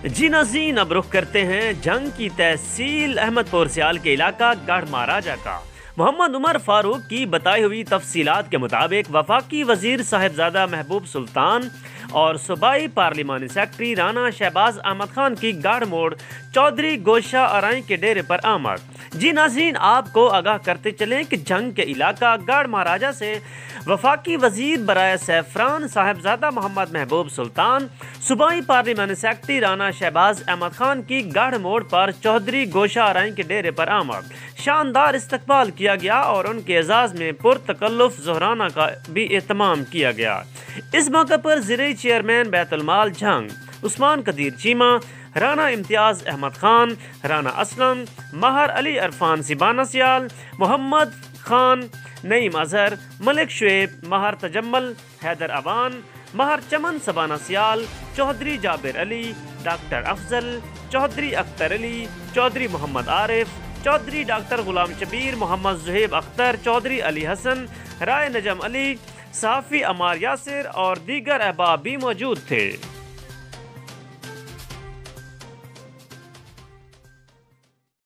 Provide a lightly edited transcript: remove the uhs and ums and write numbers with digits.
جی ناظرین، اب رخ کرتے ہیں جنگ کی تحصیل احمد پور سیال کے علاقہ گڑھ مہاراجہ کا۔ محمد عمر فاروق کی بتائی ہوئی تفصیلات کے مطابق وفاقی وزیر صاحبزادہ محبوب سلطان اور صوبائی پارلیمانی سیکرٹری رانا شہباز احمد خان کی گڑھ موڑ چودھری گوشہ ارائیں کے ڈیرے پر آمد۔ جی ناظرین، آپ کو آگاہ کرتے چلیں کہ جنگ کے علاقہ گڑھ مہاراجہ سے وفاقی وزیر برائے سیفران صاحبزادہ محمد محبوب سلطان، صوبائی پارلیمانی سیکرٹری رانا شہباز احمد خان کی گڑھ موڑ پر چودھری گوشہ ارائیں کے ڈیرے پر آمد۔ شاندار استقبال کیا گیا اور ان کے اعزاز میں پرتکلف ظہرانہ کا بھی اہتمام کیا گیا۔ اس موقع پر زرعی چیئرمین بیت المال جنگ عثمان قدیر چیمہ، رانا امتیاز احمد خان، رانا اسلم، ماہر علی عرفان سیبانہ سیال، محمد خان نعیم اظہر، ملک شعیب، ماہر تجمل حیدر اوان، ماہر چمن سبانہ سیال، چودھری جابر علی، ڈاکٹر افضل، چودھری اختر علی، چودھری محمد عارف، چودھری ڈاکٹر غلام شبیر، محمد زہیب اختر، چودھری علی حسن، رائے نجم علی، صحافی عمار یاسر اور دیگر احباب بھی موجود تھے۔